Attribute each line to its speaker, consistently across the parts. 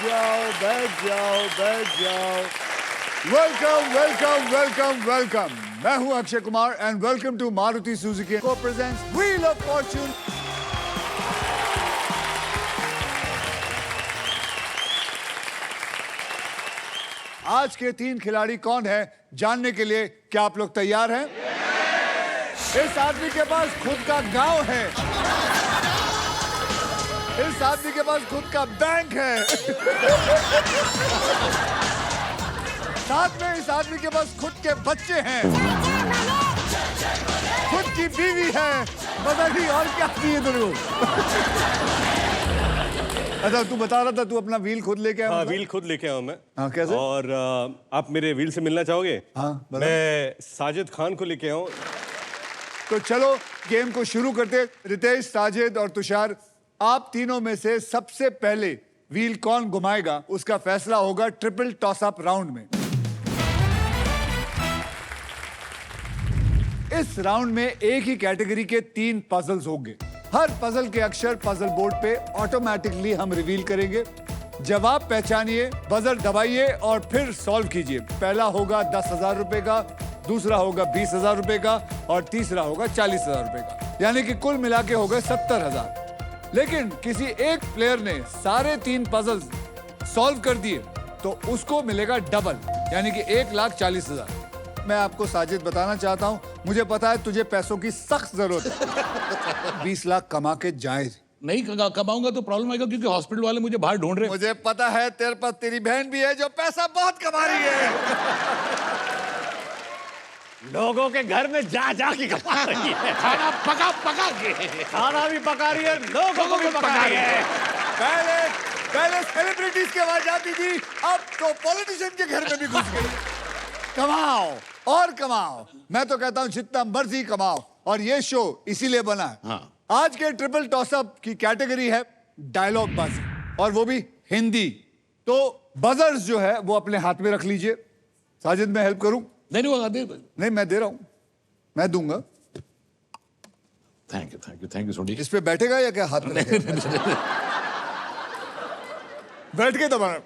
Speaker 1: जाओ, बैठ जाओ, बैठ जाओ। Welcome, welcome, welcome, welcome. मैं हूं Akshay Kumar and welcome to Maruti Suzuki को प्रेजेंट्स व्हील ऑफ फॉर्च्यून। आज के 3 खिलाड़ी कौन है जानने के लिए क्या आप लोग तैयार हैं? इस आदमी के पास खुद का गांव है, इस आदमी के पास खुद का बैंक है, साथ में इस आदमी के पास खुद के बच्चे हैं, खुद की बीवी है, पता नहीं और क्या चाहिए तेरे को। अच्छा, तू बता रहा था तू अपना व्हील खुद लेके आया?
Speaker 2: हाँ, व्हील खुद लेके आया हूँ मैं।
Speaker 1: हाँ, कैसे?
Speaker 2: और आप मेरे व्हील से मिलना चाहोगे?
Speaker 1: हाँ,
Speaker 2: मैं साजिद खान को लेके आया हूँ।
Speaker 1: तो चलो गेम को शुरू करते। रितेश, साजिद और तुषार, आप तीनों में से सबसे पहले व्हील कौन घुमाएगा उसका फैसला होगा ट्रिपल टॉस अप राउंड में। इस राउंड में एक ही कैटेगरी के 3 पजल्स होंगे। हर पजल के अक्षर पजल बोर्ड पे ऑटोमेटिकली हम रिवील करेंगे। जवाब पहचानिए, बजर दबाइए और फिर सॉल्व कीजिए। पहला होगा 10,000 रुपए का, दूसरा होगा 20,000 रुपए का और तीसरा होगा 40,000 रुपए का, यानी कि कुल मिला के हो गए 70,000। लेकिन किसी एक प्लेयर ने सारे 3 पजल्स सॉल्व कर दिए तो उसको मिलेगा डबल, यानी कि 1,40,000। मैं आपको साजिद बताना चाहता हूं, मुझे पता है तुझे पैसों की सख्त जरूरत है। 20 लाख कमा के जाए।
Speaker 3: नहीं कमाऊंगा तो प्रॉब्लम आएगा, क्योंकि हॉस्पिटल वाले मुझे बाहर ढूंढ रहे हैं।
Speaker 1: मुझे पता है तेरे पास तेरी बहन भी है जो पैसा बहुत कमा रही है।
Speaker 4: लोगों के घर में जा जा के कमा रही है,
Speaker 3: खाना पका पका के,
Speaker 4: खाना भी पका रही है, लोगों को भी पका रही है।
Speaker 1: पहले सेलिब्रिटीज के आवाज आती थी, अब तो पॉलिटिशियन के घर में भी घुस गई। कमाओ और कमाओ, मैं तो कहता हूं जितना मर्जी कमाओ, और ये शो इसीलिए बना है।
Speaker 3: हाँ।
Speaker 1: आज के ट्रिपल टॉसअप की कैटेगरी है डायलॉग बाजी, और वो भी हिंदी। तो बजर्स जो है वो अपने हाथ में रख लीजिए। साजिद, मैं हेल्प करूं?
Speaker 3: नहीं होगा, दे।
Speaker 1: नहीं, मैं दे रहा हूं, मैं दूंगा।
Speaker 3: Thank you Sony.
Speaker 1: इस पे बैठेगा या क्या? हाथ में रखेगा? बैठ के दबाना।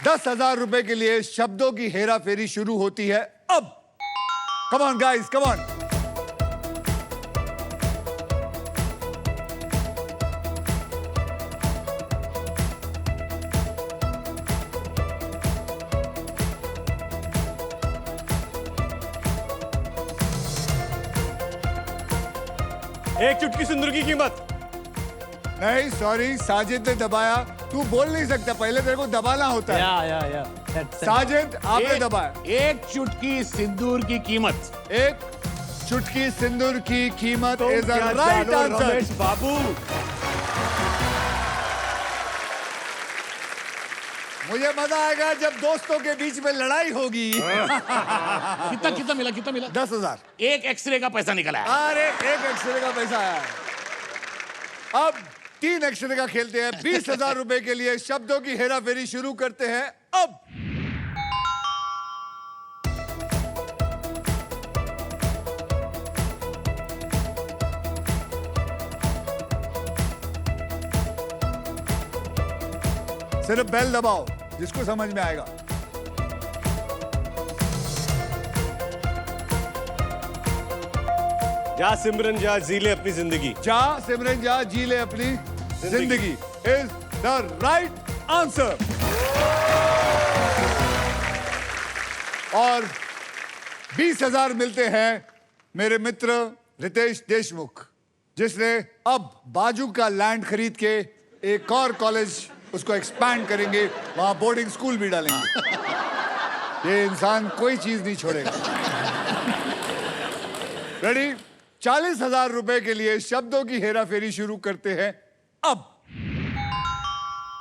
Speaker 1: 10,000 रुपए के लिए शब्दों की हेरा फेरी शुरू होती है अब। Come on guys, come on.
Speaker 2: एक चुटकी सिंदूर की कीमत।
Speaker 1: नहीं, सॉरी, साजिद ने दबाया। तू बोल नहीं सकता, पहले तेरे को दबाना होता है।
Speaker 4: या
Speaker 1: साजिद, आपने दबाया।
Speaker 3: एक चुटकी सिंदूर की कीमत।
Speaker 1: एक चुटकी सिंदूर की कीमत is a right answer.
Speaker 4: Ramesh Babu,
Speaker 1: मुझे मजा आएगा जब दोस्तों के बीच में लड़ाई होगी।
Speaker 3: कितना मिला?
Speaker 1: 10,000।
Speaker 3: एक एक्सरे का पैसा निकला है।
Speaker 1: अरे, एक एक्सरे का पैसा आया। अब 3 एक्सरे का खेलते हैं। 20,000 रुपए के लिए शब्दों की हेरा फेरी शुरू करते हैं अब। सिर्फ बेल दबाओ, जिसको समझ में आएगा।
Speaker 2: जा सिमरन जा, जी ले अपनी जिंदगी।
Speaker 1: जा सिमरन जा, जी ले अपनी जिंदगी इज द राइट आंसर। और 20,000 मिलते हैं मेरे मित्र रितेश देशमुख, जिसने अब बाजू का लैंड खरीद के एक और कॉलेज उसको एक्सपैंड करेंगे, वहां बोर्डिंग स्कूल भी डालेंगे। ये इंसान कोई चीज नहीं छोड़ेगा। रेडी? 40,000 रुपए के लिए शब्दों की हेरा फेरी शुरू करते हैं अब।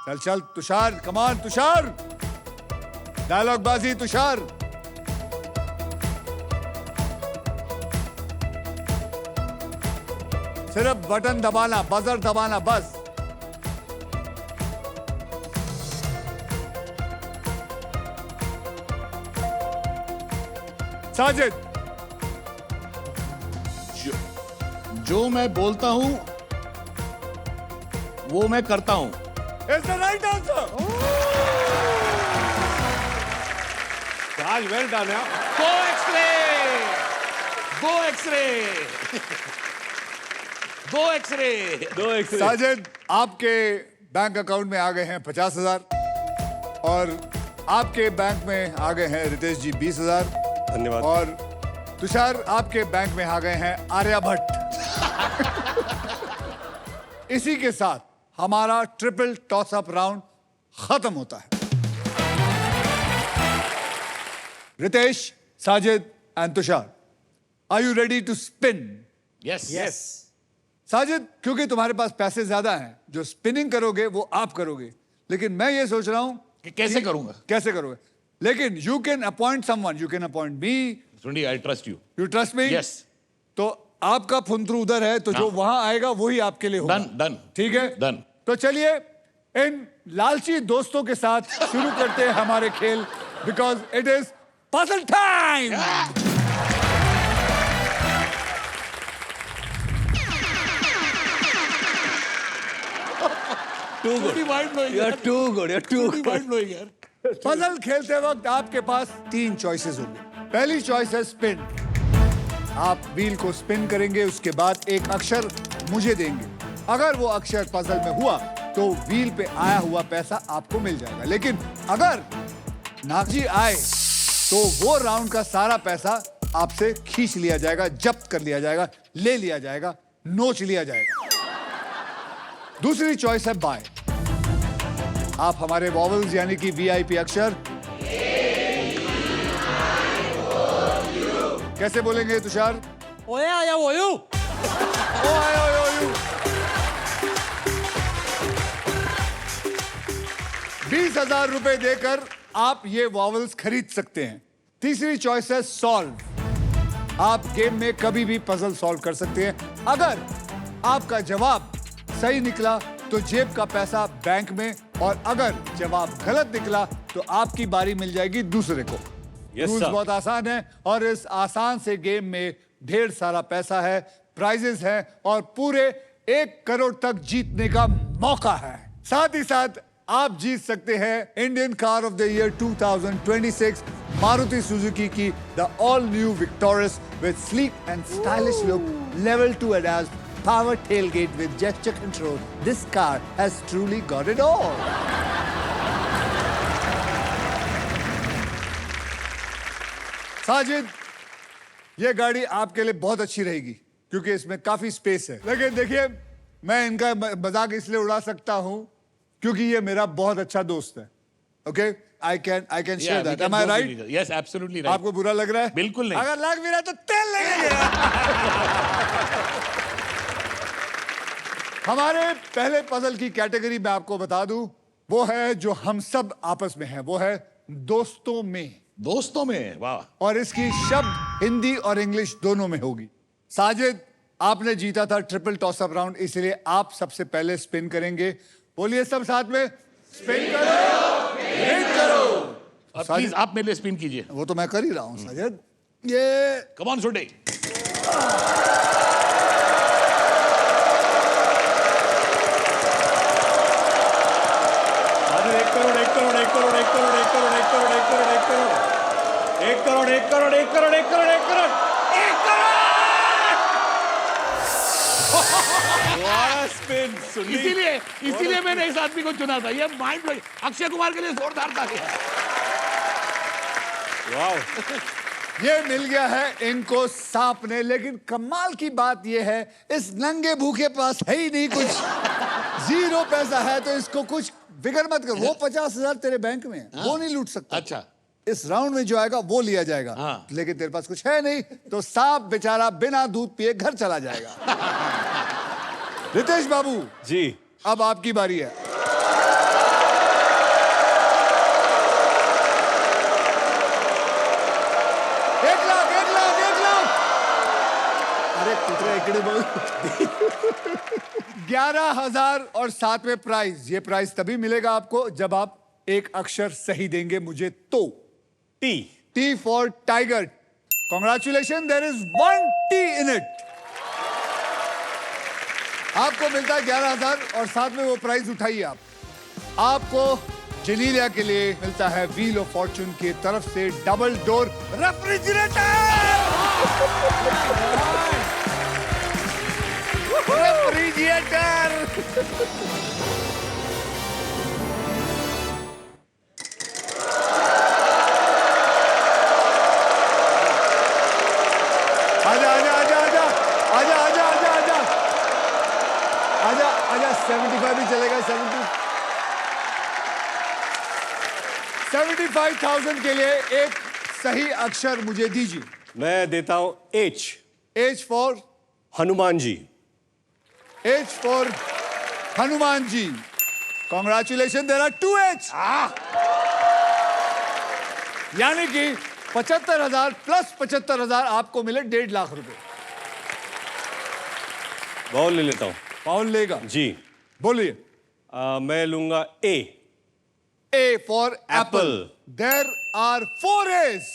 Speaker 1: चल चल तुषार, कमान तुषार, डायलॉग बाजी तुषार। सिर्फ बटन दबाना, बजर दबाना, बस। साजिद,
Speaker 3: जो मैं बोलता हूं वो मैं करता हूं।
Speaker 1: It's the right answer.
Speaker 2: आज वेल डन है।
Speaker 3: गो एक्सरे, गो एक्सरे, गो एक्सरे।
Speaker 2: दो एक से
Speaker 1: साजिद, आपके बैंक अकाउंट में आ गए हैं 50,000 और आपके बैंक में आ गए हैं रितेश जी 20,000
Speaker 2: धन्यवाद।
Speaker 1: और तुषार, आपके बैंक में आ गए हैं आर्यभट्ट। इसी के साथ हमारा ट्रिपल टॉस अप राउंड खत्म होता है। Ritesh, Sajid and Tushar, are you ready to spin?
Speaker 3: Yes
Speaker 2: yes
Speaker 1: Sajid, क्योंकि तुम्हारे पास पैसे ज्यादा हैं, जो स्पिनिंग करोगे वो आप करोगे, लेकिन मैं ये सोच रहा हूं
Speaker 3: कि कैसे करूंगा।
Speaker 1: कैसे करोगे। लेकिन you can appoint someone, you can appoint me.
Speaker 3: सुंडी, I trust you.
Speaker 1: You trust me?
Speaker 3: Yes.
Speaker 1: तो आपका फुंतरू उधर है, तो जो वहां आएगा वही आपके लिए होगा।
Speaker 3: Done, done.
Speaker 1: ठीक है,
Speaker 3: डन।
Speaker 1: तो चलिए इन लालची दोस्तों के साथ शुरू करते हैं हमारे खेल, because it is puzzle time.
Speaker 2: Too good
Speaker 3: mind blowing
Speaker 2: you are too good you are too good
Speaker 3: mind blowing यार।
Speaker 1: पजल खेलते वक्त आपके पास 3 चॉइसेस होंगे। पहली चॉइस है स्पिन। आप व्हील को स्पिन करेंगे, उसके बाद एक अक्षर मुझे देंगे। अगर वो अक्षर पजल में हुआ तो व्हील पे आया हुआ पैसा आपको मिल जाएगा। लेकिन अगर नागजी आए तो वो राउंड का सारा पैसा आपसे खींच लिया जाएगा, जब्त कर लिया जाएगा, ले लिया जाएगा, नोच लिया जाएगा। दूसरी चॉइस है बाय। आप हमारे वॉवल्स यानी कि वीआईपी अक्षर कैसे बोलेंगे तुषार?
Speaker 4: ओए आया ओयू।
Speaker 1: ओ आय, ओ, ओ, यू। 20,000 रुपए देकर आप ये वॉवल्स खरीद सकते हैं। तीसरी चॉइस है सॉल्व। आप गेम में कभी भी पजल सॉल्व कर सकते हैं। अगर आपका जवाब सही निकला तो जेब का पैसा बैंक में, और अगर जवाब गलत निकला तो आपकी बारी मिल जाएगी दूसरे को।
Speaker 2: Yes,
Speaker 1: rules
Speaker 2: sir.
Speaker 1: बहुत आसान है और इस आसान से गेम में ढेर सारा पैसा है, प्राइजेस हैं और पूरे 1 करोड़ तक जीतने का मौका है। साथ ही साथ आप जीत सकते हैं Indian car of the year 2026 Maruti Suzuki की the all new Victoris with sleek and stylish look, level 2 ADAS, power tailgate with gesture control. This car has truly got it all. Sajid, ये गाड़ी आपके लिए बहुत अच्छी रहेगी क्योंकि इसमें काफी स्पेस है। लेकिन देखिए, मैं इनका मजाक इसलिए उड़ा सकता हूं क्योंकि ये मेरा बहुत अच्छा दोस्त है। Okay, I can share that. Am I right?
Speaker 3: Yes, absolutely right.
Speaker 1: आपको बुरा लग रहा है?
Speaker 3: बिल्कुल नहीं।
Speaker 1: अगर लग भी रहा है तो तेल लगेगा। हमारे पहले पजल की कैटेगरी में आपको बता दूं, वो है जो हम सब आपस में है, वो है दोस्तों में।
Speaker 3: दोस्तों में, वाह।
Speaker 1: और इसकी शब्द हिंदी और इंग्लिश दोनों में होगी। साजिद, आपने जीता था ट्रिपल टॉस अप राउंड, इसलिए आप सबसे पहले स्पिन करेंगे। बोलिए सब साथ में, स्पिन करो, हिट करो।
Speaker 3: प्लीज आप मेरे लिए स्पिन कीजिए।
Speaker 1: वो तो मैं कर ही रहा हूं साजिद। ये
Speaker 3: कम ऑन सुंडी। इसीलिए मैंने इस आदमी को चुना था। ये माइंड ब्लोइंग, अक्षय कुमार के लिए जोरदार था।
Speaker 1: ये मिल गया है इनको सांप ने। लेकिन कमाल की बात ये है, इस नंगे भूखे पास है ही नहीं कुछ। 0 पैसा है, तो इसको कुछ फिक्र मत कर। वो 50,000 तेरे बैंक में है, वो नहीं लूट सकता।
Speaker 3: अच्छा,
Speaker 1: इस राउंड में जो आएगा वो लिया जाएगा।
Speaker 3: हाँ।
Speaker 1: लेकिन तेरे पास कुछ है नहीं, तो सांप बेचारा बिना दूध पिए घर चला जाएगा। रितेश बाबू
Speaker 2: जी,
Speaker 1: अब आपकी बारी है। एक लाख। अरे कुतरे इकड़े बोल। 11,000 और साथ में प्राइज। ये प्राइज तभी मिलेगा आपको जब आप एक अक्षर सही देंगे मुझे तो।
Speaker 2: T.
Speaker 1: T for tiger. Congratulations, there is 1 T in it. आपको मिलता है 11,000 और साथ में वो प्राइस उठाइए आप। आपको जलीलिया के लिए मिलता है व्हील ऑफ फॉर्चून की तरफ से डबल डोर रेफ्रिजरेटर। आजा आजा आजा आजा आजा आजा आजा आजा आजा आजा 75 भी चलेगा। 75,000 के लिए एक सही अक्षर मुझे दीजिए।
Speaker 2: मैं देता हूं H।
Speaker 1: H for
Speaker 2: Hanuman ji.
Speaker 1: H for Hanuman ji. Congratulation, there are 2 H। यानी कि 75,000 प्लस 75,000 आपको मिले 1.5 लाख रुपए।
Speaker 2: बाउल ले लेता हूं।
Speaker 1: पाउल लेगा
Speaker 2: जी।
Speaker 1: बोलिए।
Speaker 2: मैं लूंगा A।
Speaker 1: A for apple.
Speaker 2: Apple.
Speaker 1: There are 4 A's.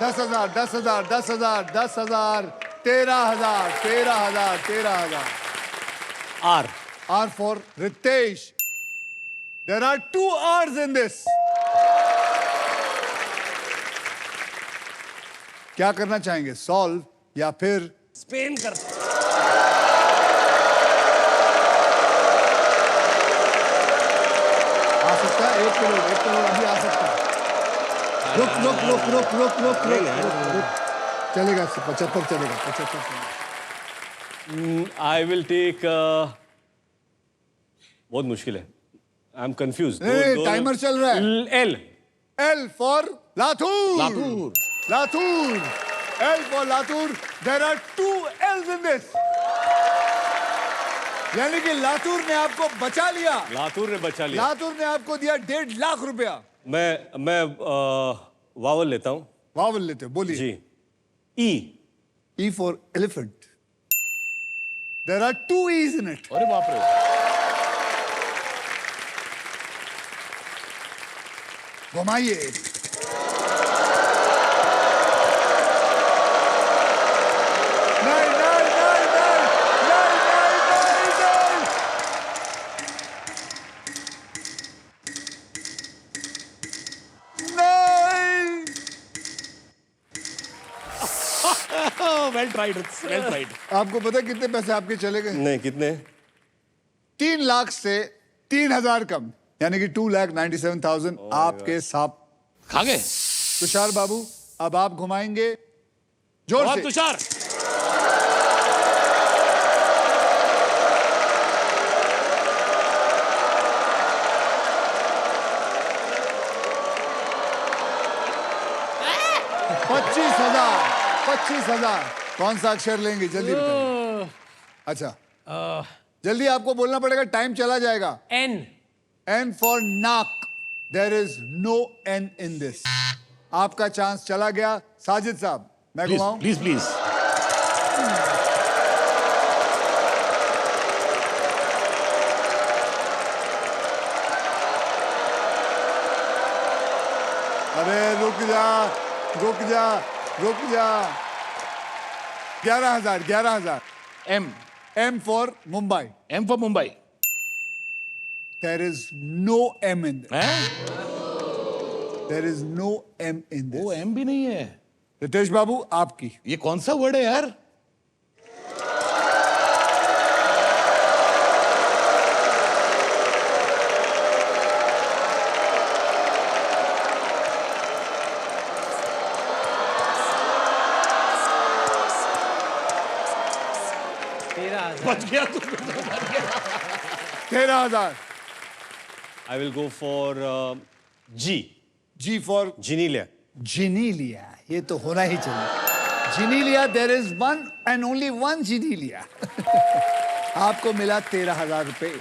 Speaker 1: दस हजार 13,000 13,000
Speaker 2: R।
Speaker 1: R for Ritesh. There are 2 R's in this. क्या करना चाहेंगे, सॉल्व या फिर
Speaker 2: स्पेन कर।
Speaker 1: आ सकता है 1 करोड़ अभी आ सकता है। रुक चलेगा 75 चलेगा 75
Speaker 2: आई विल टेक। बहुत मुश्किल है। I am confuse.
Speaker 1: टाइमर चल रहा है।
Speaker 2: L।
Speaker 1: L for Latur. L for Latur. There are 2 L's in this. यानी कि लातूर ने आपको बचा लिया।
Speaker 2: लातूर ने बचा लिया।
Speaker 1: लातूर ने आपको दिया 1.5 लाख रुपया।
Speaker 2: मैं वावल लेता हूं।
Speaker 1: वावल लेते, बोलिए।
Speaker 2: जी। E।
Speaker 1: E for elephant. There are 2 E's in it.
Speaker 3: अरे बाप रे।
Speaker 1: घुमाइए।
Speaker 3: Well tried, well tried.
Speaker 1: आपको पता है कितने पैसे आपके चले गए?
Speaker 2: नहीं, कितने?
Speaker 1: 3 लाख से 3,000 कम, यानी कि 2,97,000 आपके साथ
Speaker 3: खा गए।
Speaker 1: तुषार बाबू, अब आप घुमाएंगे जोर
Speaker 3: और
Speaker 1: से।
Speaker 3: तुषार। पच्चीस हजार। कौन सा अक्षर लेंगे, जल्दी बताइए। अच्छा, जल्दी आपको बोलना पड़ेगा, टाइम चला जाएगा। N।
Speaker 1: N फॉर नाक। There is no N in this. आपका चांस चला गया। साजिद साहब, मैं घुमाऊं?
Speaker 3: Please please.
Speaker 1: अरे रुक जा 11,000।
Speaker 3: M।
Speaker 1: M for Mumbai.
Speaker 3: M for Mumbai.
Speaker 1: There is no M in this.
Speaker 3: हैं?
Speaker 1: There is no M in
Speaker 3: वो
Speaker 1: दिस।
Speaker 3: M भी नहीं है।
Speaker 1: रितेश बाबू, आपकी।
Speaker 3: ये कौन सा वर्ड है यार? बच गया तू।
Speaker 1: 13,000।
Speaker 2: I will go for G।
Speaker 1: G for
Speaker 2: Genelia.
Speaker 1: Genelia. ये तो होना ही चाहिए। Genelia, there is 1 and only 1 Genelia. आपको मिला 13,000 रुपए।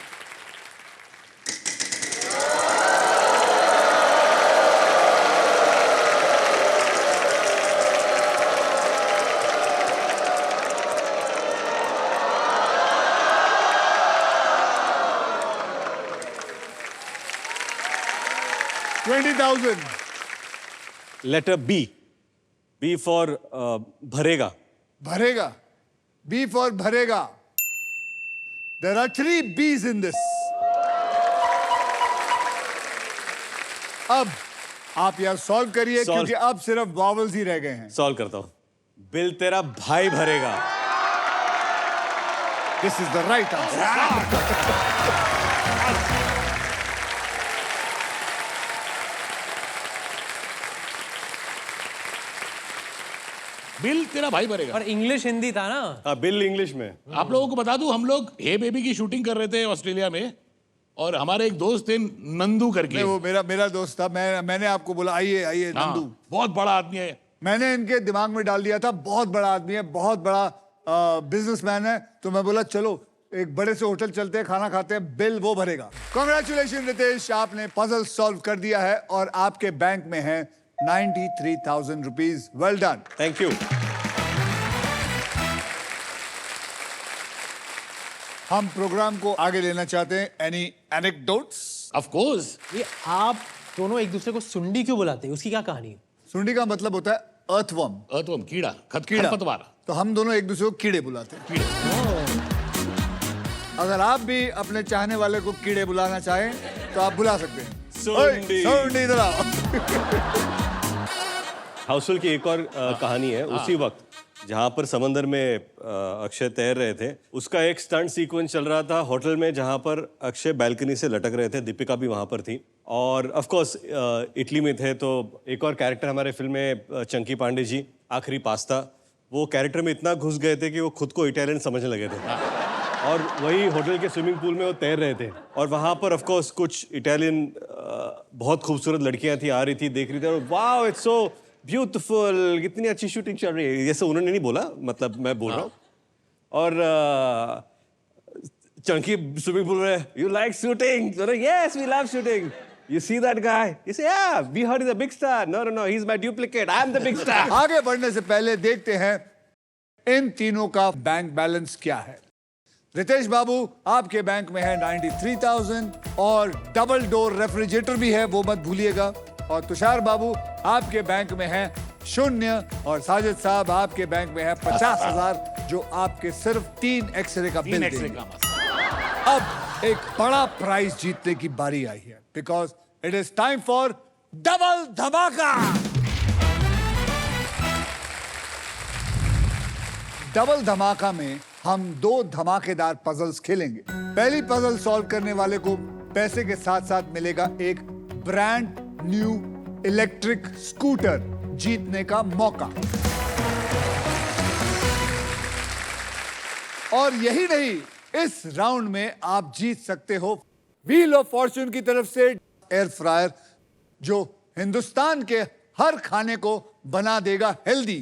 Speaker 1: 20,000.
Speaker 2: Letter B. B for भरेगा.
Speaker 1: भरेगा. B for भरेगा. There are 3 B's in this. अब आप यार सॉल्व करिए
Speaker 2: Solve.
Speaker 1: क्योंकि अब सिर्फ वॉवल्स ही रह गए हैं.
Speaker 2: सॉल्व करता हूँ. बिल तेरा भाई भरेगा.
Speaker 1: This is the right answer.
Speaker 5: Bill तेरा भाई भरेगा।
Speaker 6: और इंग्लिश हिंदी था ना।
Speaker 2: हाँ, बिल इंग्लिश में.
Speaker 5: आप लोगों को बता दूं, हम लोग हे बेबी की शूटिंग कर रहे थे ऑस्ट्रेलिया में, और हमारे एक दोस्त थे नंदू करके।
Speaker 1: नहीं, वो मेरा दोस्त था. मैंने आपको बोला आइए आइए
Speaker 5: हाँ,
Speaker 1: नंदू.
Speaker 5: बहुत बड़ा आदमी है।
Speaker 1: मैंने इनके दिमाग में डाल दिया था बहुत बड़ा आदमी है, बहुत बड़ा बिजनेसमैन है. तो मैं बोला चलो एक बड़े से होटल चलते हैं, खाना खाते हैं, बिल वो भरेगा. कांग्रेचुलेशन रितेश, आपने पजल सॉल्व कर दिया है और आपके बैंक में है 93,000 rupees. Well done.
Speaker 2: Thank you.
Speaker 1: हम प्रोग्राम को आगे लेना चाहते हैं. Any anecdotes?
Speaker 5: Of course.
Speaker 6: ये आप दोनों एक दूसरे को सुंडी क्यों बुलाते हैं? उसकी क्या कहानी है?
Speaker 1: सुंडी का मतलब होता है अर्थवर्म,
Speaker 5: अर्थवर्म, कीड़ा,
Speaker 1: कीड़ा.
Speaker 5: खरपतवार।
Speaker 1: तो हम दोनों एक दूसरे को कीड़े बुलाते हैं.
Speaker 5: कीड़े।
Speaker 1: अगर आप भी अपने चाहने वाले को कीड़े बुलाना चाहें तो आप बुला सकते हैं.
Speaker 2: सुंडी.
Speaker 1: सुंडी इधर आओ.
Speaker 2: हाउसफुल की एक और कहानी है. उसी वक्त जहाँ पर समंदर में अक्षय तैर रहे थे, उसका एक स्टंट सीक्वेंस चल रहा था होटल में, जहाँ पर अक्षय बैल्कनी से लटक रहे थे. दीपिका भी वहाँ पर थी और ऑफ कोर्स इटली में थे. तो एक और कैरेक्टर हमारे फिल्म में चंकी पांडे जी, आखिरी पास्ता, वो कैरेक्टर में इतना घुस गए थे कि वो खुद को इटालियन समझने लगे थे. और वही होटल के स्विमिंग पूल में वो तैर रहे थे और वहाँ पर ऑफ कोर्स कुछ इटालियन बहुत खूबसूरत लड़कियाँ थी, आ रही थी, देख रही थी, और वाओ इट्स सो ब्यूटीफुल, कितनी अच्छी शूटिंग चल रही है. जैसे उन्होंने नहीं बोला, मतलब मैं बोल रहा हूँ. और चंकी स्विमिंग पूल में, you like shooting? Yes, we love shooting. You see that guy? You say, yeah, we heard he's a big star. No, he's my duplicate. I'm the big star.
Speaker 1: आगे बढ़ने से पहले देखते हैं इन तीनों का बैंक बैलेंस क्या है. रितेश बाबू, आपके बैंक में है 93,000 और डबल डोर रेफ्रिजरेटर भी है, वो मत भूलिएगा. और तुषार बाबू, आपके बैंक में है 0 और साजिद साहब आपके बैंक में है 50,000, जो आपके सिर्फ 3 एक्सरे का बिल देंगे. अब एक बड़ा प्राइज जीतने की बारी आई है, because it is time for double धमाका. डबल धमाका में हम 2 धमाकेदार पजल्स खेलेंगे. पहली पजल सॉल्व करने वाले को पैसे के साथ साथ मिलेगा एक ब्रांड न्यू इलेक्ट्रिक स्कूटर जीतने का मौका. और यही नहीं, इस राउंड में आप जीत सकते हो व्हील ऑफ फॉर्च्यून की तरफ से एयर फ्रायर, जो हिंदुस्तान के हर खाने को बना देगा हेल्दी.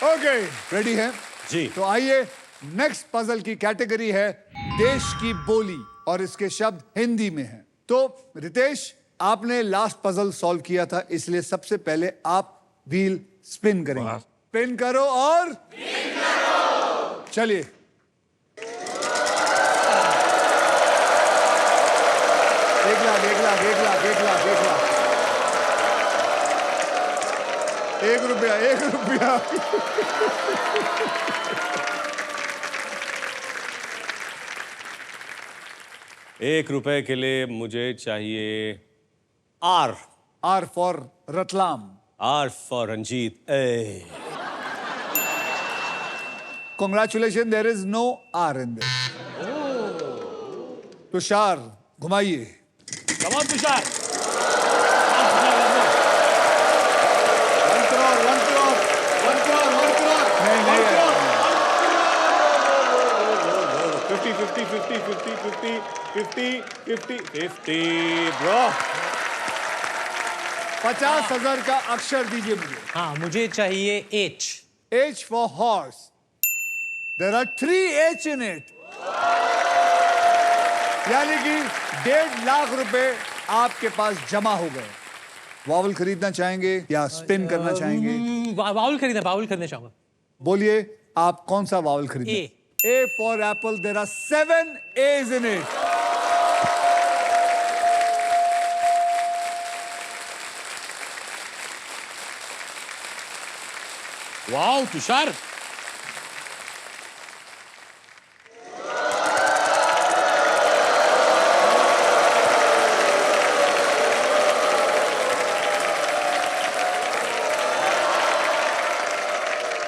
Speaker 1: ओके, रेडी है
Speaker 2: जी.
Speaker 1: तो आइए, नेक्स्ट पजल की कैटेगरी है देश की बोली और इसके शब्द हिंदी में हैं. तो रितेश, आपने लास्ट पजल सॉल्व किया था, इसलिए सबसे पहले आप व्हील स्पिन करेंगे. स्पिन करो और चलिए. एक लाख 1 रुपया.
Speaker 2: ₹1 के लिए मुझे चाहिए R.
Speaker 1: R for Ratlam.
Speaker 2: R for Ranjit. A.
Speaker 1: Congratulations, there is no R in this. Tushar, घुमाइए.
Speaker 5: Come on, Tushar.
Speaker 1: 1 crore. नहीं.
Speaker 2: 50, bro.
Speaker 1: 50,000 का अक्षर दीजिए मुझे.
Speaker 6: हाँ, मुझे चाहिए H.
Speaker 1: H for horse. There are 3 H in it. यानी कि 1.5 लाख रुपए आपके पास जमा हो गए. वावल खरीदना चाहेंगे या स्पिन करना चाहेंगे?
Speaker 6: बाउल खरीदना चाहूंगा.
Speaker 1: बोलिए, आप कौन सा वावल खरीदें? A for apple. There are 7 A's in it.
Speaker 5: Wow Tushar,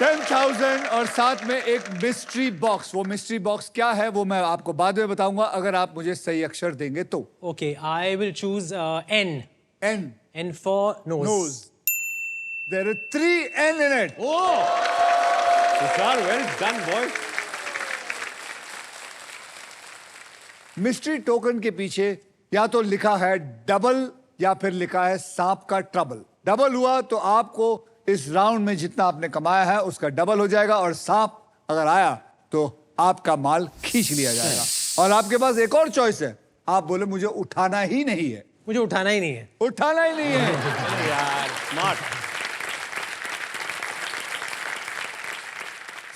Speaker 1: $10,000 और साथ में एक मिस्ट्री बॉक्स। वो मिस्ट्री बॉक्स क्या है वो मैं आपको बाद में बताऊंगा, अगर आप मुझे सही अक्षर देंगे तो।
Speaker 6: Okay, I will choose N.
Speaker 1: N.
Speaker 6: N for nose.
Speaker 1: Nose. There are 3 N in it.
Speaker 4: Tushar well done boy.
Speaker 1: Mystery token के पीछे या तो लिखा है डबल या फिर लिखा है सांप का ट्रबल। डबल हुआ तो आपको इस राउंड में जितना आपने कमाया है उसका डबल हो जाएगा, और सांप अगर आया तो आपका माल खींच लिया जाएगा। और आपके पास एक और चॉइस है, आप बोले मुझे उठाना ही नहीं है।
Speaker 6: मुझे उठाना ही नहीं है।
Speaker 1: उठाना ही नहीं है।
Speaker 4: अरे यार स्मार्ट।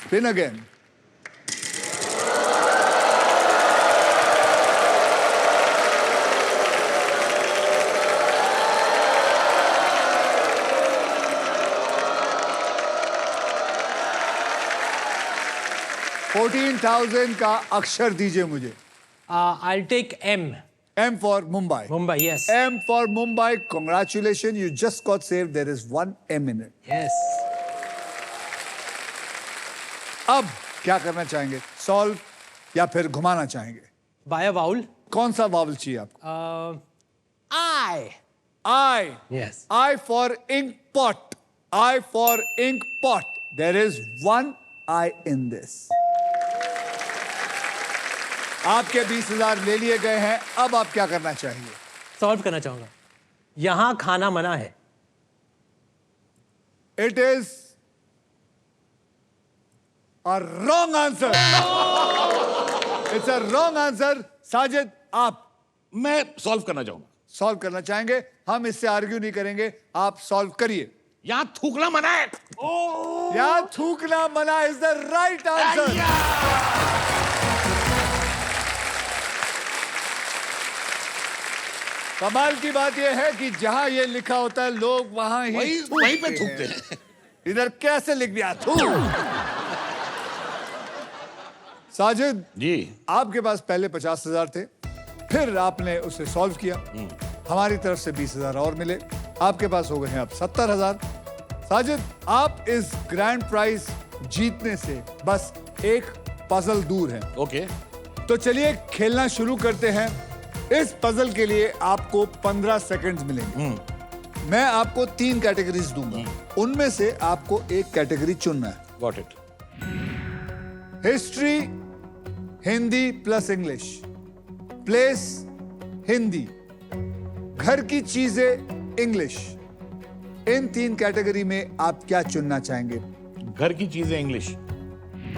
Speaker 1: Spin again. $14,000 का अक्षर दीजिए मुझे।
Speaker 6: I'll take M.
Speaker 1: M for Mumbai.
Speaker 6: Mumbai, yes.
Speaker 1: M for Mumbai. Congratulations, you just got saved. There is 1 M in it.
Speaker 6: Yes.
Speaker 1: अब क्या करना चाहेंगे? सॉल्व या फिर घुमाना चाहेंगे?
Speaker 6: By a vowel.
Speaker 1: कौन सा वावल चाहिए आपको?
Speaker 6: I.
Speaker 1: I.
Speaker 6: Yes.
Speaker 1: I for ink pot. I for ink pot. There is 1 I in this. आपके 20,000 ले लिए गए हैं। अब आप क्या करना चाहिए?
Speaker 6: सॉल्व करना चाहूंगा। यहां खाना मना है।
Speaker 1: It is a wrong answer. It's a wrong answer. Sajid, आप
Speaker 5: मैं सॉल्व करना चाहूंगा।
Speaker 1: सॉल्व करना चाहेंगे? हम इससे आर्ग्यू नहीं करेंगे, आप सॉल्व करिए।
Speaker 5: यहां थूकना मना है।
Speaker 1: या थूकना मना इज द राइट आंसर। कमाल की बात यह है कि जहां ये लिखा होता है लोग वहां ही
Speaker 5: वहीं पे थूकते हैं।
Speaker 1: इधर कैसे लिख दिया? थू। साजिद
Speaker 5: जी,
Speaker 1: आपके पास पहले 50,000 थे, फिर आपने उसे सॉल्व किया, हमारी तरफ से 20,000 और मिले, आपके पास हो गए हैं अब 70,000। साजिद, आप इस ग्रैंड प्राइज जीतने से बस एक पजल दूर हैं।
Speaker 5: ओके।
Speaker 1: तो चलिए खेलना शुरू करते हैं। इस पजल के लिए आपको 15 सेकंड्स मिलेंगे। मैं आपको 3 कैटेगरीज दूंगा, उनमें से आपको एक कैटेगरी चुनना है।
Speaker 5: Got it.
Speaker 1: History, Hindi plus English, place Hindi, घर की चीजें इंग्लिश। इन 3 कैटेगरी में आप क्या चुनना चाहेंगे?
Speaker 5: घर की चीजें इंग्लिश।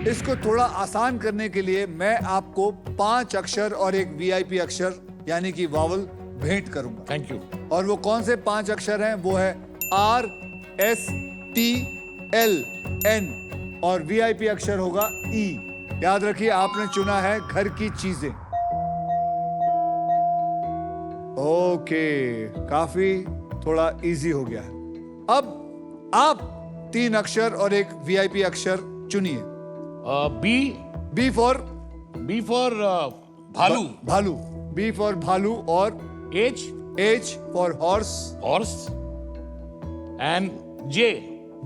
Speaker 1: इसको थोड़ा आसान करने के लिए मैं आपको 5 अक्षर और एक वीआईपी अक्षर यानी कि वावल भेंट करूंगा।
Speaker 5: Thank you.
Speaker 1: और वो कौन से 5 अक्षर हैं? वो है R, S, T, L, N और वीआईपी अक्षर होगा E। याद रखिए, आपने चुना है घर की चीजें। ओके, काफी थोड़ा इजी हो गया है। अब आप 3 अक्षर और एक वीआईपी अक्षर चुनिए।
Speaker 5: बी
Speaker 1: फॉर
Speaker 5: भालू।
Speaker 1: भालू, बी फॉर भालू, और
Speaker 5: H
Speaker 1: for horse,
Speaker 5: horse and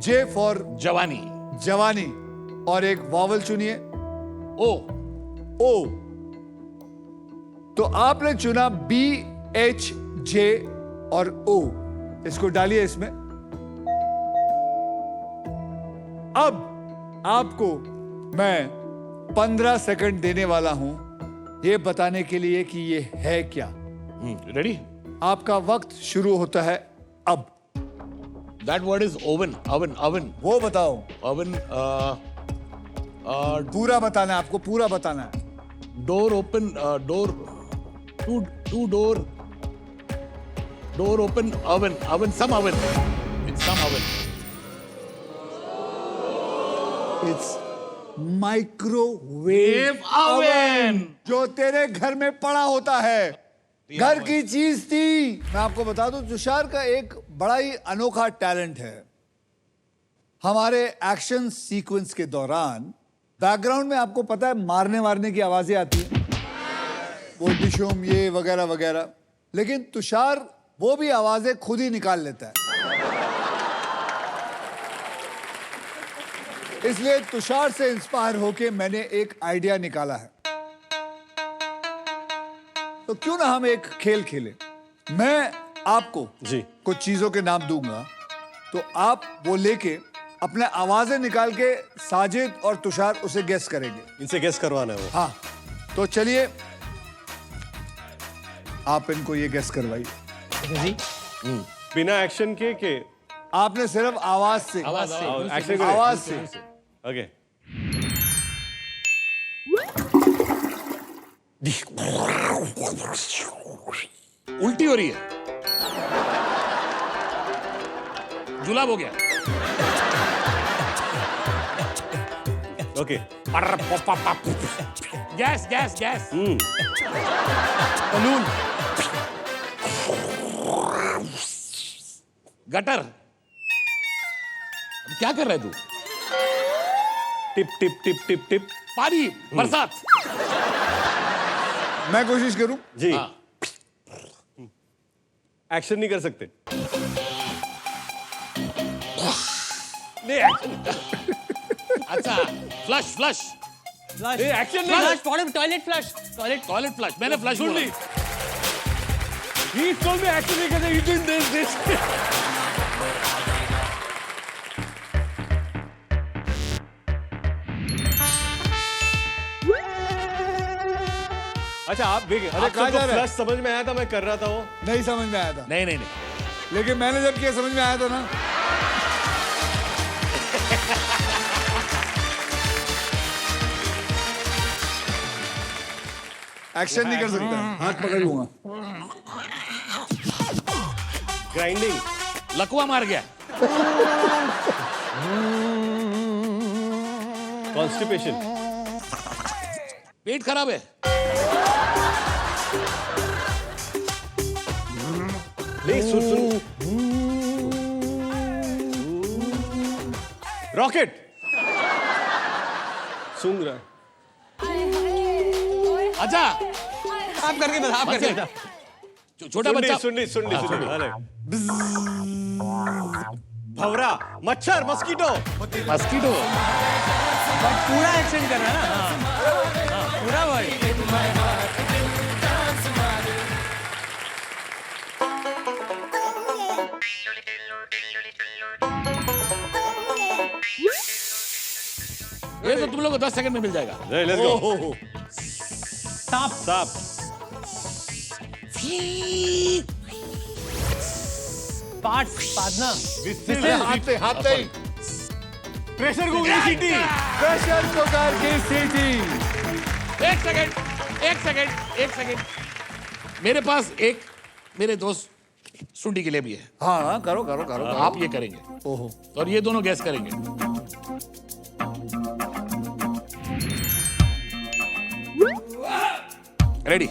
Speaker 5: J
Speaker 1: for
Speaker 5: जवानी।
Speaker 1: जवानी, और एक वावल चुनिए।
Speaker 5: ओ
Speaker 1: तो आपने चुना BHJ और O। इसको डालिए इसमें। अब आपको मैं 15 सेकंड देने वाला हूं यह बताने के लिए कि ये है क्या।
Speaker 5: रेडी?
Speaker 1: आपका वक्त शुरू होता है अब।
Speaker 5: That word is oven. Oven
Speaker 1: वो बताओ।
Speaker 5: ओवन।
Speaker 1: पूरा बताना है आपको, पूरा बताना है।
Speaker 5: Door open. Door open. Oven some oven. It's some oven.
Speaker 1: It's microwave
Speaker 5: oven
Speaker 1: जो तेरे घर में पड़ा होता है। घर की चीज थी। मैं आपको बता दूं, तुषार का एक बड़ा ही अनोखा टैलेंट है। हमारे एक्शन सीक्वेंस के दौरान बैकग्राउंड में आपको पता है मारने की आवाजें आती हैं, वो डिशुम ये वगैरह वगैरह, लेकिन तुषार वो भी आवाजें खुद ही निकाल लेता है। इसलिए तुषार से इंस्पायर होके मैंने एक आइडिया निकाला है। तो क्यों ना हम एक खेल खेलें। मैं आपको
Speaker 2: जी
Speaker 1: कुछ चीजों के नाम दूंगा, तो आप वो लेके अपने आवाजें निकाल के साजिद और तुषार उसे गेस करेंगे।
Speaker 2: इनसे गेस करवाना है वो।
Speaker 1: हाँ, तो चलिए आप इनको ये गेस करवाइए।
Speaker 6: जी
Speaker 2: बिना एक्शन के
Speaker 1: आपने सिर्फ आवाज से
Speaker 2: एक्शन
Speaker 1: आवाज से
Speaker 2: ओके।
Speaker 5: उल्टी हो रही है, जुलाब हो गया।
Speaker 2: Okay
Speaker 5: gas gas gas.
Speaker 6: Balloon
Speaker 5: gutter. अब क्या कर रहा है तू?
Speaker 2: Tip tip tip tip tip.
Speaker 5: पानी, बरसात।
Speaker 1: मैं कोशिश करूं।
Speaker 2: जी
Speaker 5: हाँ।
Speaker 2: एक्शन नहीं कर सकते। नहीं एक्शन।
Speaker 5: अच्छा, फ्लश फ्लश।
Speaker 6: फ्लश
Speaker 2: एक्शन नहीं।
Speaker 6: Flush toilet flush
Speaker 5: toilet flush. मैंने फ्लश
Speaker 2: सुन ली। He told me action नहीं करते. You did this. अच्छा आप देखिए,
Speaker 1: अरे कहाँ जा रहे हैं?
Speaker 2: फ्लश समझ में आया था, मैं कर रहा था वो।
Speaker 1: नहीं समझ में आया था,
Speaker 5: नहीं नहीं नहीं।
Speaker 1: लेकिन मैंने जब किया समझ में आया था ना। एक्शन नहीं कर सकता, हाथ पकड़ लूंगा।
Speaker 2: ग्राइंडिंग।
Speaker 5: लकवा मार गया।
Speaker 2: कॉन्स्टिपेशन।
Speaker 5: पेट खराब है।
Speaker 2: नहीं सुन। रॉकेट। सूंघ रहा है।
Speaker 5: अच्छा,
Speaker 6: आप करके बता, आप करके बता।
Speaker 5: छोटा बच्चा।
Speaker 2: सुन ली। अरे भवरा, मच्छर, मस्कीटो।
Speaker 5: मस्कीटो।
Speaker 6: पूरा एक्शन कर रहा है ना। हाँ, पूरा वर्ड।
Speaker 5: ये तो तुम लोग को 10 सेकंड में मिल जाएगा।
Speaker 2: Let's go.
Speaker 6: सांप
Speaker 2: सांप।
Speaker 6: पादना
Speaker 1: हाथ से
Speaker 2: प्रेशर कुकर की सीटी।
Speaker 1: प्रेशर कुकर की सीटी।
Speaker 5: एक सेकंड। मेरे पास एक मेरे दोस्त सुंडी के लिए भी है।
Speaker 1: हाँ करो।
Speaker 5: आप ये करेंगे।
Speaker 1: ओहो,
Speaker 5: और ये दोनों गैस करेंगे। रेडी?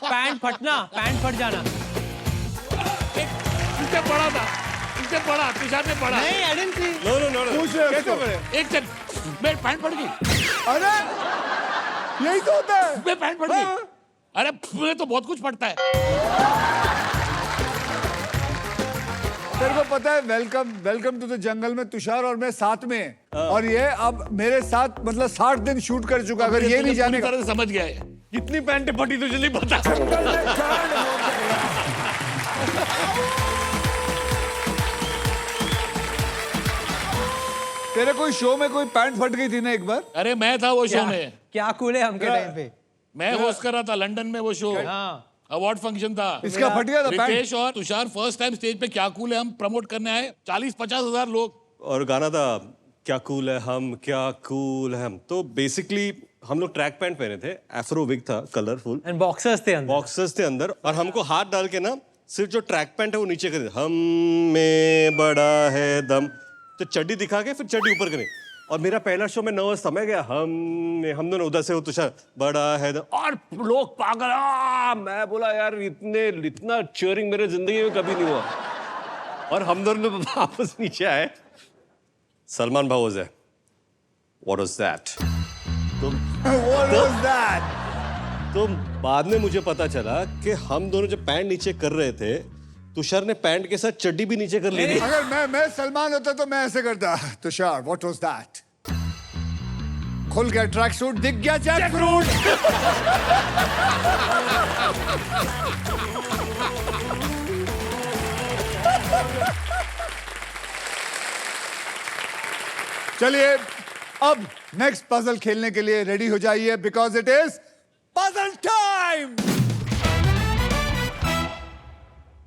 Speaker 6: पैंट फट जाना।
Speaker 5: इससे पढ़ा तुषार ने पढ़ा।
Speaker 6: नहीं, I didn't see।
Speaker 2: नो
Speaker 1: पूछ रहे हो उसको।
Speaker 5: एक सेकंड, मैं पैंट पड़ गई।
Speaker 1: अरे यही तो होता है।
Speaker 5: मैं पैंट पड़ गई। अरे मुझे तो बहुत कुछ पड़ता है।
Speaker 1: तेरे को पता है वेलकम टू द जंगल में तुषार और मैं साथ में हैं। और ये अब मेरे साथ मतलब 60 दिन शूट कर चुका। अगर ये नहीं जाने
Speaker 5: पूरी तरह से समझ गया है।
Speaker 2: कितनी पैंट फटी तुझे नहीं पता।
Speaker 1: तेरे कोई शो में कोई पैंट फट गई थी ना एक बार।
Speaker 5: अरे मैं था वो शो में।
Speaker 6: क्या कूल है हमके टाइम पे।
Speaker 5: मैं होस्ट कर रहा था लंदन में वो शो।
Speaker 6: हाँ,
Speaker 5: अवार्ड फंक्शन था।
Speaker 1: इसका फट गया था पैंट।
Speaker 5: रितेश और तुषार फर्स्ट टाइम स्टेज पे क्या कूल है हम प्रमोट करने आए। 40-50 हजार लोग।
Speaker 2: और गाना था क्या कूल है हम, क्या कूल है हम। तो बेसिकली हम लोग ट्रैक पैंट पहने थे, एफ्रो विग था कलरफुल,
Speaker 6: एंड बॉक्सर्स थे अंदर।
Speaker 2: बॉक्सेस थे अंदर, और हमको हाथ डाल के ना सिर्फ जो ट्रैक पैंट है वो नीचे कर हम में बड़ा है दम, तो चड्डी दिखा के फिर चड्डी ऊपर करें। और मेरा पहला शो में नर्वस था, मैं गया हम दोनों उधर से, वो तुषार बड़ा है और लोग पागल, मैं बोला यार इतना चीयरिंग मेरे जिंदगी में कभी नहीं हुआ। और हम दोनों वापस नीचे आए, सलमान भाई was what was that.
Speaker 3: What was that?
Speaker 2: तो बाद में मुझे पता चला कि हम दोनों जब पैंट नीचे कर रहे थे, तुषार ने पैंट के साथ चड्डी भी नीचे कर ली थी।
Speaker 3: अगर मैं सलमान होता तो मैं ऐसे करता, तुषार व्हाट वाज दैट? खुल गया ट्रैक सूट, दिख गया जैक फ्रूट। चलिए अब नेक्स्ट पजल खेलने के लिए रेडी हो जाइए, because it is puzzle time.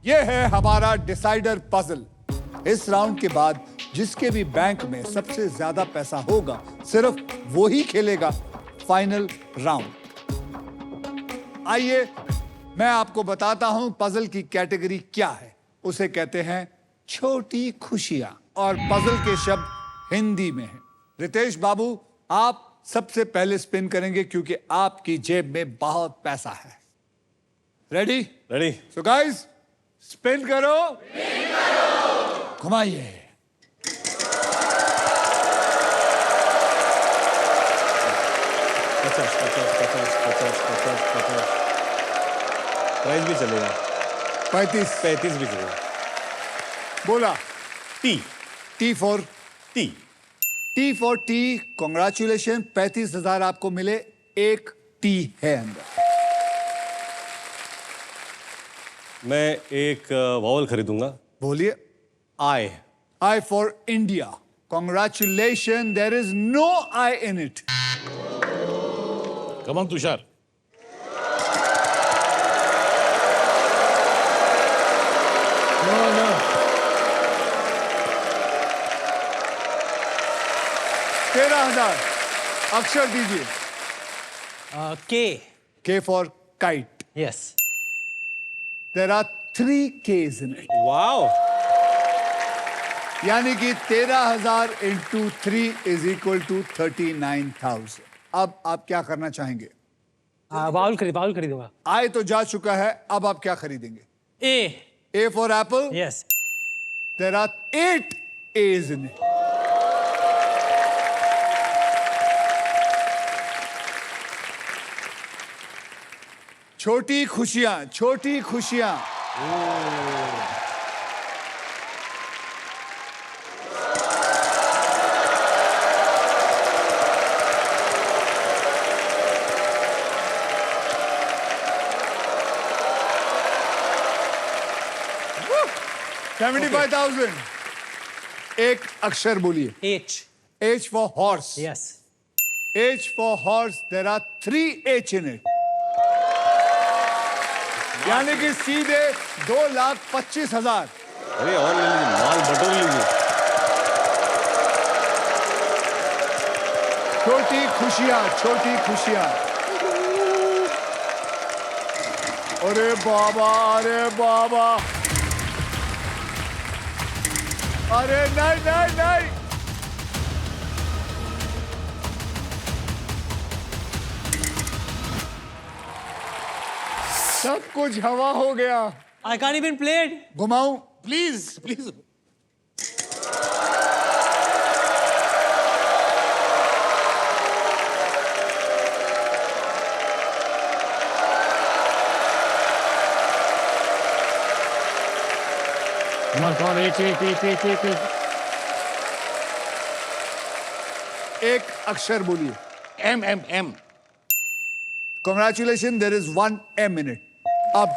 Speaker 3: ये है हमारा डिसाइडर पजल। इस राउंड के बाद जिसके भी बैंक में सबसे ज्यादा पैसा होगा सिर्फ वो ही खेलेगा फाइनल राउंड। आइए मैं आपको बताता हूं पजल की कैटेगरी क्या है। उसे कहते हैं छोटी खुशियां, और पजल के शब्द हिंदी में हैं। रितेश बाबू आप सबसे पहले स्पिन करेंगे क्योंकि आपकी जेब में बहुत पैसा है। Ready?
Speaker 2: Ready.
Speaker 3: So guys spin करो, घुमाइए।
Speaker 2: प्राइस भी चलेगा,
Speaker 3: 35
Speaker 2: भी चलेगा।
Speaker 3: बोला।
Speaker 2: T
Speaker 3: for T. कॉन्ग्रेचुलेशन, 35,000 आपको मिले। एक टी है अंदर।
Speaker 2: मैं एक वॉवल खरीदूंगा।
Speaker 3: बोलिए।
Speaker 2: I
Speaker 3: for India. Congratulation, there is no I in it.
Speaker 5: Come on Tushar.
Speaker 6: No
Speaker 3: 13,000। अक्षर दीजिए। K for kite.
Speaker 6: Yes.
Speaker 3: There are 3 Ks in it.
Speaker 2: Wow.
Speaker 3: यानी कि 13,000 इंटू 3 इज इक्वल टू 39,000। अब आप क्या करना चाहेंगे?
Speaker 6: बाउल खरीदूंगा।
Speaker 3: आय तो जा चुका है, अब आप क्या खरीदेंगे? A for apple.
Speaker 6: Yes.
Speaker 3: There are 8 A's in it. छोटी खुशियां। $75,000। एक अक्षर बोलिए। H for horse।
Speaker 6: Yes.
Speaker 3: H for horse, there are 3 H in it। यानी कि सीधे 2,25,000।
Speaker 2: अरे और ले लीजिए, माल बटोर लीजिए।
Speaker 3: छोटी खुशियां। अरे बाबा। अरे नहीं। सब कुछ हवा हो गया।
Speaker 6: I can't even play it.
Speaker 3: घुमाऊं?
Speaker 5: प्लीज।
Speaker 3: एक अक्षर बोलिए।
Speaker 5: M।
Speaker 3: Congratulations, there is 1 M in it। अब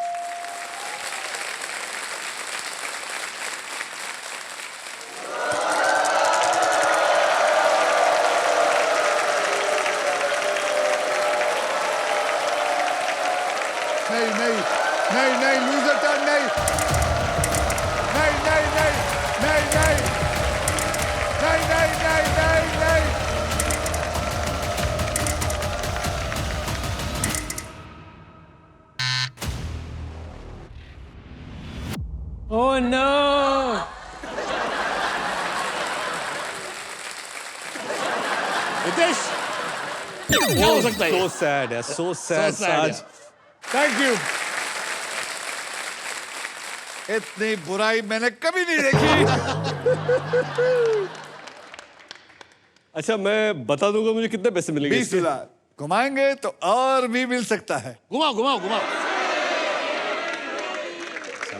Speaker 3: नहीं लूजर टर्न नहीं।
Speaker 6: Oh no!
Speaker 5: रितेश क्या हो सकता है
Speaker 2: So sad, यार, so sad,
Speaker 5: sad,
Speaker 2: साज।
Speaker 3: Thank you. इतनी बुराई मैंने कभी नहीं देखी।
Speaker 2: अच्छा, मैं बता दूंगा मुझे कितने पैसे मिलेंगे
Speaker 3: 20,000 घुमाएंगे तो और भी मिल सकता है।
Speaker 5: घुमाओ घुमाओ घुमाओ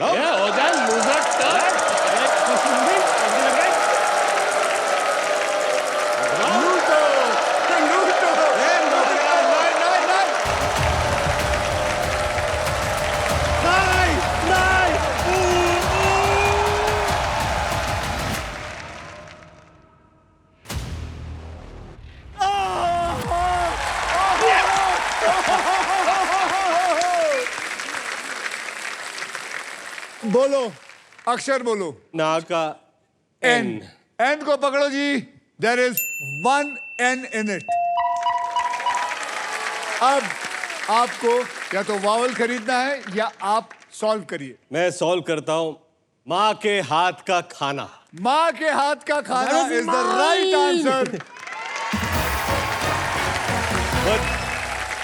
Speaker 5: ये हो जाए लूजर टर्न
Speaker 3: लूटो, लूटो। बोलो, अक्षर बोलो।
Speaker 2: ना का
Speaker 3: एन। एन को पकड़ो जी। There is 1 N in it. अब आपको या तो वावल खरीदना है या आप सॉल्व करिए।
Speaker 2: मैं सॉल्व करता हूं। माँ के हाथ का खाना।
Speaker 3: माँ के हाथ का खाना is the right answer.
Speaker 2: But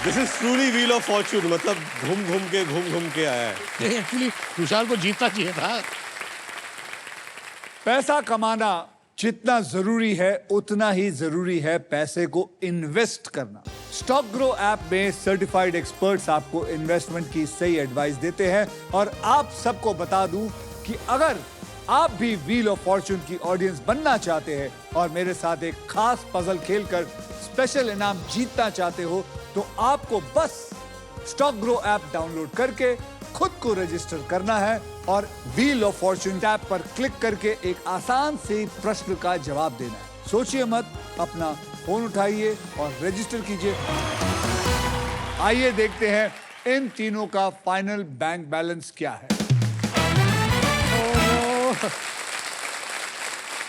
Speaker 2: this is truly wheel of Fortune, मतलब घूम घूम के आया है।
Speaker 5: एक्चुअली तुषार को जीतना चाहिए था।
Speaker 3: पैसा कमाना जितना जरूरी है उतना ही जरूरी है पैसे को इन्वेस्ट करना। स्टॉक ग्रो ऐप में सर्टिफाइड एक्सपर्ट्स आपको इन्वेस्टमेंट की सही एडवाइस देते हैं और आप सबको बता दूं कि अगर आप भी व्हील ऑफ फॉर्च्यून की ऑडियंस बनना चाहते हैं और मेरे साथ एक खास पजल खेलकर स्पेशल इनाम जीतना चाहते हो तो आपको बस स्टॉक ग्रो ऐप डाउनलोड करके खुद को रजिस्टर करना है और व्हील ऑफ फॉर्च्यून टैब पर क्लिक करके एक आसान से प्रश्न का जवाब देना है। सोचिए मत, अपना फोन उठाइए और रजिस्टर कीजिए। आइए देखते हैं इन तीनों का फाइनल बैंक बैलेंस क्या है।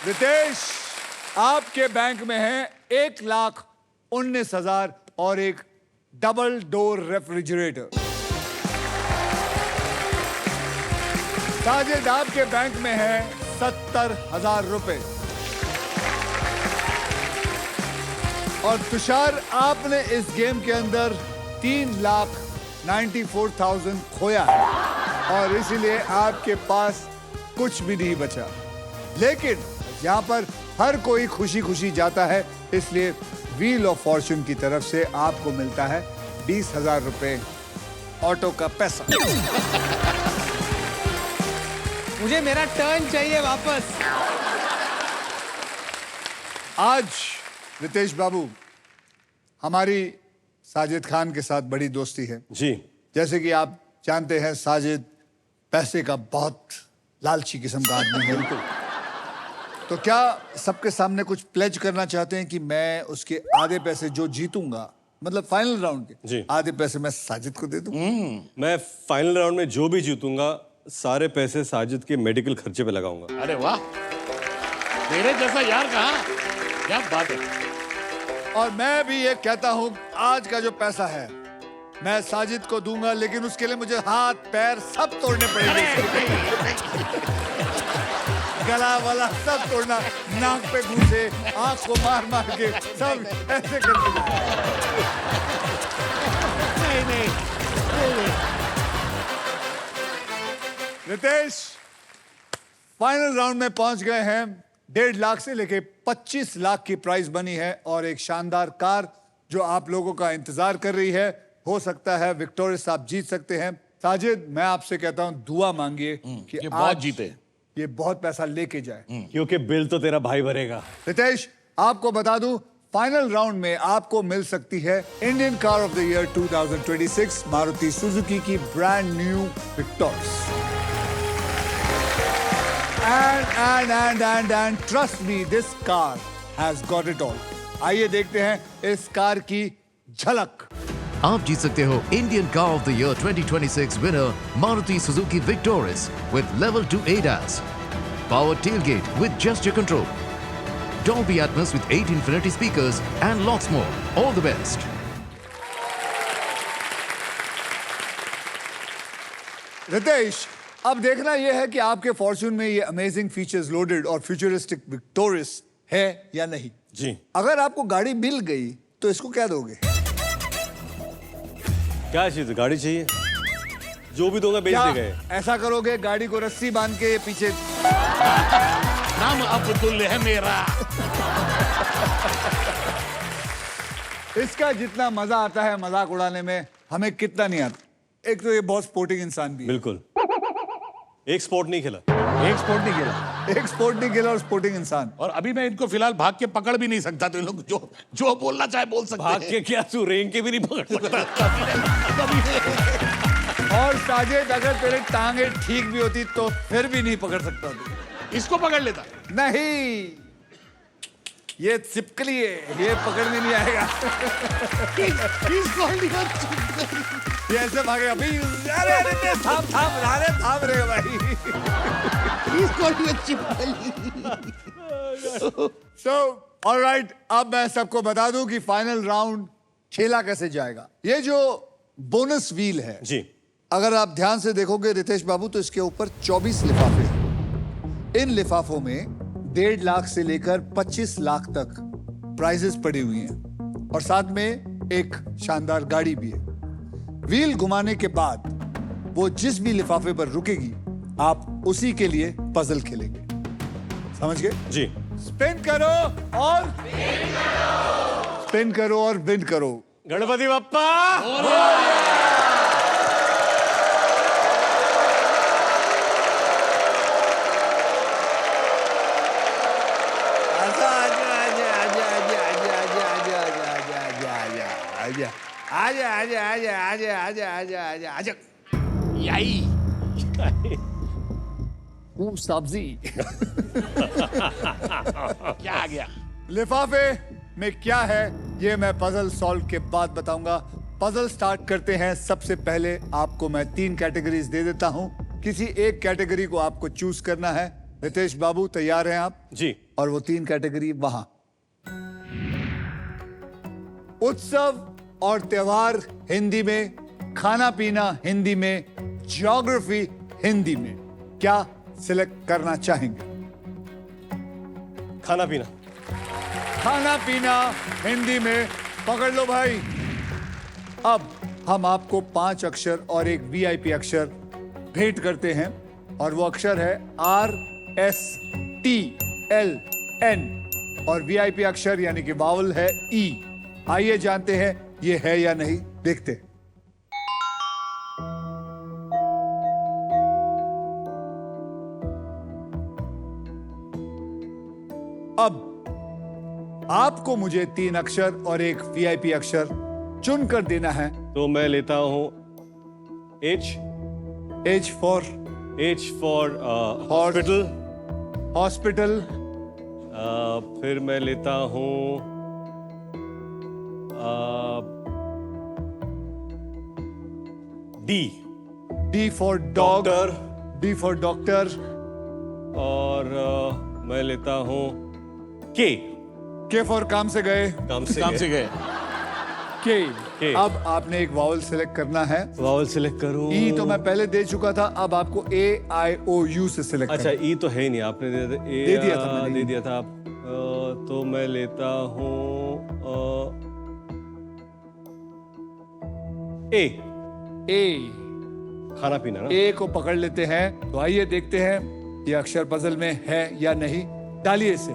Speaker 3: रितेश, आपके बैंक में है 1,19,000 और एक डबल डोर रेफ्रिजरेटर। साजिद, आपके बैंक में है 70,000 रुपए। और तुषार, आपने इस गेम के अंदर 3,94,000 खोया है और इसीलिए आपके पास कुछ भी नहीं बचा। लेकिन यहाँ पर हर कोई खुशी खुशी जाता है, इसलिए व्हील ऑफ फॉर्च्यून की तरफ से आपको मिलता है 20,000 रुपए ऑटो का पैसा।
Speaker 6: मुझे मेरा टर्न चाहिए वापस।
Speaker 3: आज रितेश बाबू, हमारी साजिद खान के साथ बड़ी दोस्ती है।
Speaker 2: जी।
Speaker 3: जैसे कि आप जानते हैं, साजिद पैसे का बहुत लालची किस्म का आदमी है। तो क्या सबके सामने कुछ प्लेज करना चाहते हैं कि मैं उसके आधे पैसे जो जीतूंगा, मतलब फाइनल राउंड
Speaker 2: जी।
Speaker 3: के आधे पैसे मैं साजिद को दे दूं?
Speaker 2: मैं फाइनल राउंड में जो भी जीतूंगा सारे पैसे साजिद के मेडिकल खर्चे पे लगाऊंगा।
Speaker 5: अरे वाह, मेरे जैसा यार कहाँ, क्या बात है।
Speaker 3: और मैं भी ये कहता हूं, आज का जो पैसा है मैं साजिद को दूंगा, लेकिन उसके लिए मुझे हाथ पैर सब तोड़ने पड़ेंगे। गला वाला सब तोड़ना, नाक पे घूसे, आंख को मार मार के सब ऐसे करके
Speaker 5: नहीं
Speaker 3: रितेश, फाइनल राउंड में पहुंच गए हैं। 1.5 लाख से लेके 25 लाख की प्राइस बनी है और एक शानदार कार जो आप लोगों का इंतजार कर रही है। हो सकता है विक्टोरियस आप जीत सकते हैं। साजिद, मैं आपसे कहता हूं दुआ मांगिए कि
Speaker 5: ये बहुत
Speaker 3: आज
Speaker 5: जीते।
Speaker 3: ये बहुत पैसा लेके जाए।
Speaker 2: क्योंकि बिल तो तेरा भाई भरेगा।
Speaker 3: रितेश, आपको बता दूं, फाइनल राउंड में आपको मिल सकती है Indian car of the year 2026 Maruti Suzuki की brand new Victoris. And trust me, this car has got it all. आइए देखते हैं इस कार की झलक।
Speaker 7: आप जीत सकते हो Indian car of the year 2026 winner Maruti Suzuki victorious with level 2 ADAS, powered tailgate with gesture control, Dolby Atmos with 8 infinity speakers and lots more. All the best.
Speaker 3: Ritesh, अब देखना यह है कि आपके फॉर्च्यून में ये अमेजिंग फीचर्स लोडेड और futuristic victorious है या नहीं।
Speaker 2: जी।
Speaker 3: अगर आपको गाड़ी मिल गई तो इसको क्या दोगे?
Speaker 2: क्या चीज? गाड़ी चाहिए, जो भी दूंगा बेच
Speaker 3: क्या
Speaker 2: देगा।
Speaker 3: ऐसा करोगे गाड़ी को रस्सी बांध के पीछे?
Speaker 5: नाम अब्दुल है मेरा।
Speaker 3: इसका जितना मजा आता है मजाक उड़ाने में, हमें कितना नहीं आता। एक तो ये बहुत स्पोर्टिंग इंसान भी है।
Speaker 2: बिल्कुल। एक स्पोर्ट नहीं खेला।
Speaker 3: एक स्पोर्ट नहीं खेला, एक स्पोर्ट नहीं खेला और स्पोर्टिंग इंसान।
Speaker 5: और अभी मैं इनको फिलहाल भाग के पकड़ भी नहीं सकता, तो ये लोग जो जो बोलना चाहे बोल सकते
Speaker 2: भाग
Speaker 5: हैं।
Speaker 2: के क्या, तू रेंग के भी नहीं पकड़ सकता।
Speaker 3: और साजिद, अगर तेरे टांगे ठीक भी होती तो फिर भी नहीं पकड़ सकता तू।
Speaker 5: इसको पकड़ लेता।
Speaker 3: नहीं, ये चिपकली है, ये पकड़ने नहीं आएगा। ये ऐसे भागेगा अभी। अरे अरे थाम रे भाई। So, all right, अब मैं सबको बता दूं कि फाइनल राउंड खेला कैसे जाएगा। ये जो बोनस व्हील है,
Speaker 2: जी।
Speaker 3: अगर आप ध्यान से देखोगे रितेश बाबू, तो इसके ऊपर 24 लिफाफे हैं। इन लिफाफों में 1.5 लाख से लेकर 25 लाख तक प्राइजेस पड़ी हुई हैं और साथ में एक शानदार गाड़ी भी है। व्हील घुमाने के बाद वो जिस भी लिफाफे पर रुकेगी, आप उसी के लिए पजल खेलेंगे। समझ गए?
Speaker 2: जी।
Speaker 3: स्पिन करो और स्पिन करो और विन करो।
Speaker 2: गणपति बप्पा।
Speaker 3: आजा।
Speaker 5: यही
Speaker 3: सब्जी।
Speaker 5: क्या आ गया?
Speaker 3: लिफाफे में क्या है ये मैं पजल सॉल्व के बाद बताऊंगा। पजल स्टार्ट करते हैं। सबसे पहले आपको मैं 3 कैटेगरीज दे देता हूं, किसी एक कैटेगरी को आपको चूज करना है। रितेश बाबू, तैयार हैं आप?
Speaker 2: जी।
Speaker 3: और वो 3 कैटेगरी वहां। उत्सव और त्योहार हिंदी में, खाना पीना हिंदी में, ज्योग्राफी हिंदी में। क्या सिलेक्ट करना चाहेंगे?
Speaker 2: खाना पीना।
Speaker 3: खाना पीना हिंदी में। पकड़ लो भाई। अब हम आपको 5 अक्षर और एक वीआईपी अक्षर भेंट करते हैं और वो अक्षर है RSTLN और वीआईपी अक्षर यानी कि वावल है E। आइए जानते हैं ये है या नहीं, देखते हैं। अब आपको मुझे 3 अक्षर और एक वीआईपी अक्षर चुनकर देना है।
Speaker 2: तो मैं लेता हूं H
Speaker 3: फॉर
Speaker 2: हॉस्पिटल।
Speaker 3: हॉस्पिटल।
Speaker 2: फिर मैं लेता हूं D
Speaker 3: for dog.
Speaker 2: Doctor.
Speaker 3: D for doctor.
Speaker 2: और मैं लेता हूं K
Speaker 3: फॉर काम से गए।
Speaker 2: काम से
Speaker 5: गए।
Speaker 3: के। अब आपने एक वावल सिलेक्ट करना है।
Speaker 2: वावल सिलेक्ट करूं।
Speaker 3: ई तो मैं पहले दे चुका था, अब आपको AIOU से सिलेक्ट
Speaker 2: अच्छा,
Speaker 3: करना।
Speaker 2: ई तो है ही नहीं, आपने
Speaker 3: दे दिया था मैंने।
Speaker 2: दे दिया था आप। तो मैं लेता हूं A। खाना पीना ना।
Speaker 3: ए को पकड़ लेते हैं। तो आइए देखते हैं ये अक्षर पजल में है या नहीं। डालिए इसे।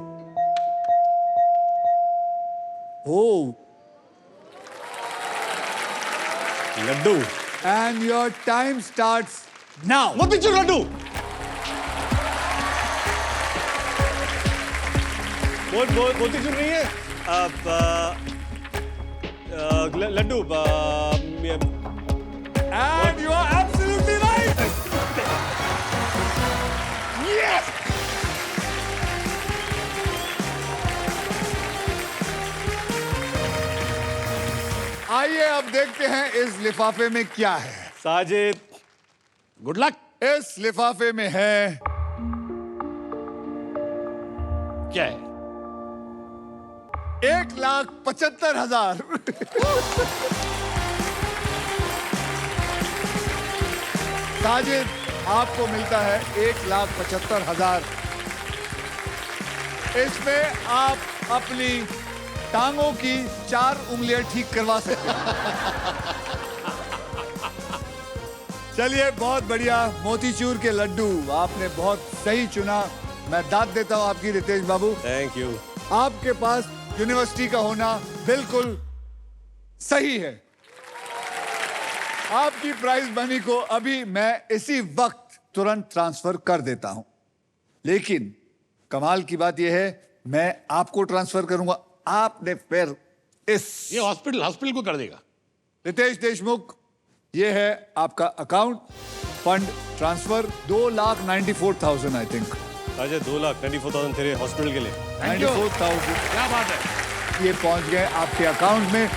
Speaker 3: ओ,
Speaker 2: laddu.
Speaker 3: And your time starts now.
Speaker 2: Motichoor laddu. Motichoor नहीं है। Laddu.
Speaker 3: And you are absolutely right.
Speaker 5: Yes!
Speaker 3: आइए अब देखते हैं इस लिफाफे में क्या है।
Speaker 2: साजिद।
Speaker 5: Good luck.
Speaker 3: इस लिफाफे में है
Speaker 5: क्या है?
Speaker 3: 1,75,000। साजिद, आपको मिलता है 1,75,000। इसमें आप अपनी टांगों की 4 उंगलियां ठीक करवा सकते हैं। चलिए, बहुत बढ़िया। मोतीचूर के लड्डू आपने बहुत सही चुना। मैं दाद देता हूं आपकी रितेश बाबू।
Speaker 2: Thank you.
Speaker 3: आपके पास यूनिवर्सिटी का होना बिल्कुल सही है। आपकी प्राइज मनी को अभी मैं इसी वक्त तुरंत ट्रांसफर कर देता हूं, लेकिन कमाल की बात यह है, मैं आपको ट्रांसफर करूंगा, आपने फिर
Speaker 5: ये हॉस्पिटल को कर देगा।
Speaker 3: रितेश देशमुख, ये है आपका account, fund transfer 2,94,000 I think.
Speaker 2: Ajay 2,94,000 तेरे हॉस्पिटल के लिए।
Speaker 3: 94,000
Speaker 5: क्या बात है।
Speaker 3: ये पहुंच गए आपके अकाउंट में।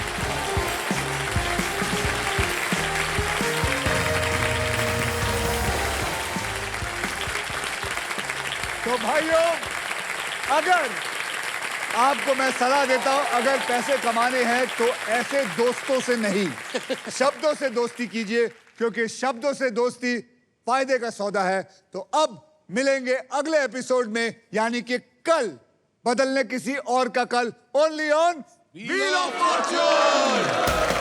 Speaker 3: तो भाइयों, अगर आपको मैं सलाह देता हूं, अगर पैसे कमाने हैं तो ऐसे दोस्तों से नहीं, शब्दों से दोस्ती कीजिए, क्योंकि शब्दों से दोस्ती फायदे का सौदा है। तो अब मिलेंगे अगले एपिसोड में, यानी कि कल, बदलने किसी और का कल, only on wheel of Fortune.